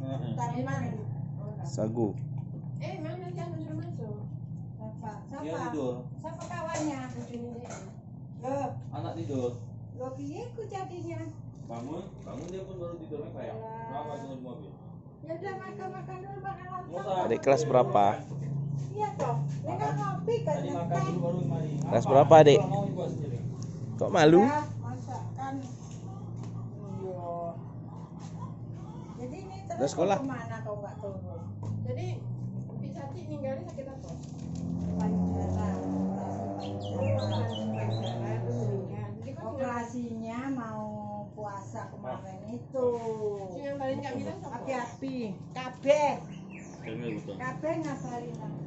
Tanaman. Sagu. Mana jangan suruh masuk. Siapa? Dia tidur. Siapa kawannya? Loh, Anak tidur. loh piye ku jadinya? Bangun dia pun baru tidurnya kayak. Kenapa tunggu di mobil? Ya udah makan dulu makan langsung. Adik kelas berapa? Iya toh. Mereka ngopi kan. Tadi makan dulu baru kemari. Kelas berapa, Adik? Kalau mau buat sendiri. Kok malu? Ya, masakan. Iya. Jadi ini Udah terus sekolah? kemana kau nggak turun? Jadi Pisati ninggalin sakit apa? Payudara. Operasi Operasinya mau puasa kemarin itu. yang paling nggak bilang siapa? Api-api. Kabeh. Kayaknya betul. Kabeh ngabarin aku.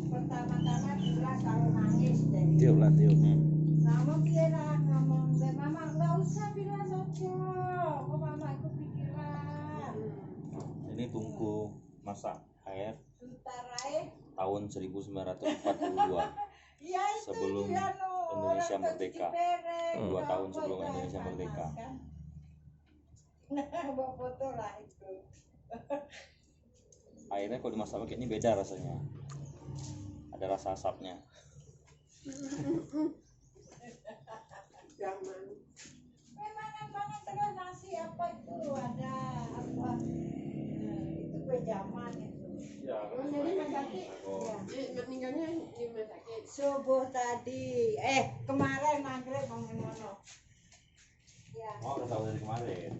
Pertama-tama dia kalau nangis dari. Tiup lah, tiup. Mama kira ngomong deh, mama nggak usah bilang saja. Kok mama ikut pikiran. Ini tungku masak air Sutarai. tahun 1942. Iya itu. Sebelum dia, no, Indonesia orang tak merdeka. cuci piring. 2 tahun Apa sebelum itu Indonesia panas, merdeka. kan? Nah, bawa foto lah itu. Airnya kalau dimasak pakai ini beda rasanya. Ada rasa asapnya. Zaman. Memang terus nasi apa itu ada apa? Itu kue zaman itu. Ya, Jadi Pisati Oh. meninggalnya di rumah sakit. Subuh tadi, kemarin maghrib ngono. Ya. Mama udah tahu dari kemarin.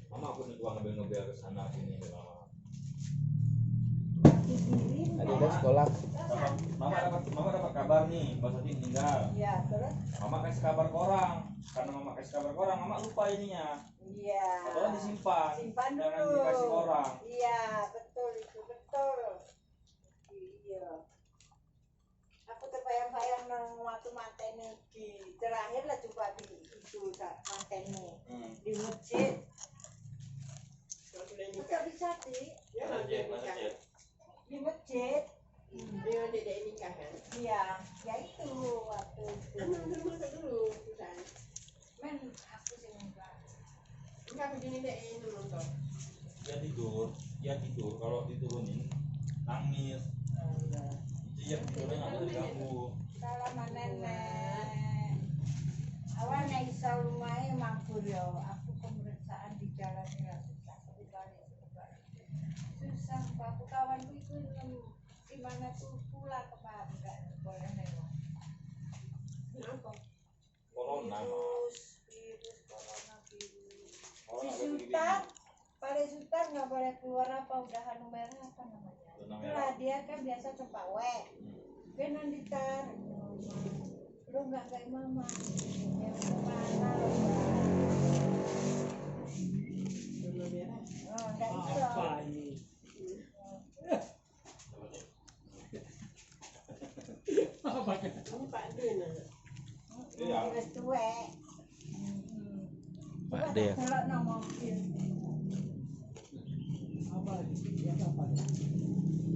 Mama aku nih gua ngambil ke sana sini lama. Dikirim. Adik udah sekolah. Mama dapat kabar nih, Mbak Sati meninggal. Iya, terus? Mama kasih kabar ke orang. Karena Mama kasih kabar ke orang, Mama lupa ininya. Iya. Atau disimpan. Simpan Jangan dulu. dikasih ke orang. Iya, betul itu betul. Iya. Aku terbayang-bayang nang waktu mateni di terakhir lah coba di itu mateni di masjid. Bisa bisa di Ya, Masjid, dia nikah. masjid. di masjid. Dia dedek nikah kan. Iya, ya itu waktu itu. Dulu masuk dulu, Susan. Men aku sih enggak. Enggak begini deh ini nonton. Dia tidur. Kalau diturunin nangis. Itu yang tidurnya nggak boleh diganggu. Salaman nenek. Awalnya isa lumayan mabur ya. Aku pemeriksaan di jalan ya susah. Tapi balik susah. Aku kawanku itu di mana tuh pulang kemarin nggak boleh lewat. Kenapa? Corona mah. Virus corona virus. Corona Si begini-begini. Sultan, Pak Sultan nggak boleh keluar apa udah anu merah apa namanya? Zona merah. Itulah dia kan biasa cepawe. Dia nanti tar, lu nggak kayak mama. Yang kemana lo? Zona merah. Oh, nggak itu. Ini Pak Dun. Iya. Virus tuwe. Pak D ya. Kalau no mobil.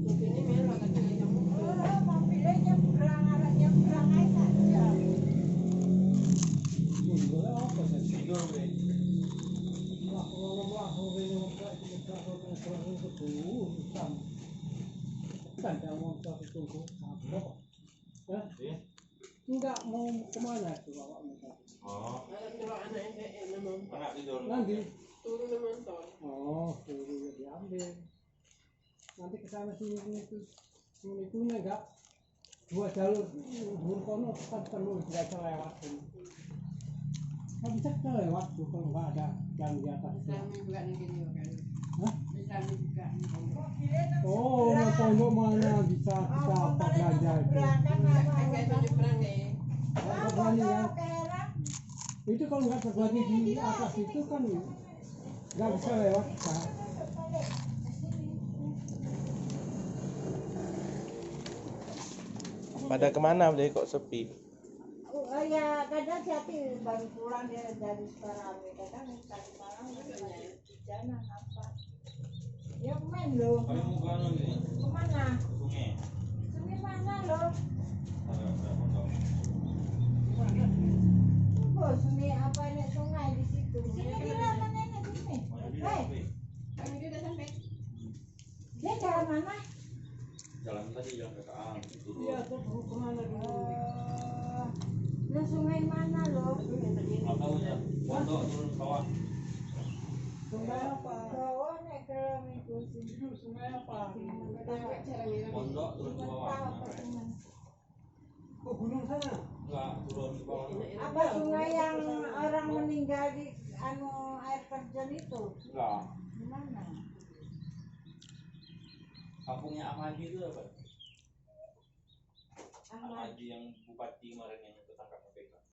Mobilnya merah tapi nggak nyamuk. Oh, mobilnya nyebrang, arah nyebrang aja. Tidur deh. Iya. Enggak mau kemana itu bapak minta? Oh, Ada kalau anak nonton. anak tidur. Nanti. Turun nonton. Oh, suruh diambil. Nanti ke sana sini itu enggak 2 jalur dulu kono kan perlu biasa lewat ini. Kan bisa kita lewat tuh kalau nggak ada yang di atas itu. Islami juga nih video kan. Hah? Islami juga nih. Mobilnya Oh, mau pondok mana bisa kita apa belanja itu? Enggak itu nyebrang deh. Nggak berani ya. Itu kalau nggak terbagi di atas itu kan nggak bisa lewat kita. Pada kemana deh kok sepi? Oh ya, kadang Jati baru pulang dari sekarang, kadang tadi malam di jalan apa? Ya main loh. Kami mau kemana nih? Kemana? Sungai. Sungai mana loh? Ada pondok. Oh, sungai apa nih sungai di situ? Sini bilang mana nih tadi yang kakak itu. Iya, tuh dulu kemana dulu? Lu sungai mana lo? Nggak tahu ya. Pondok turun ke bawah. Sungai apa? Bawa nek kelam itu sih. Itu sungai apa? Pondok turun ke bawah. Ke gunung sana? Enggak, turun ke bawah. Apa sungai yang orang meninggal di anu air terjun itu? Enggak. Di mana? Kampungnya Ahmadi itu apa? Ahmad. Ahmadi yang bupati kemarin yang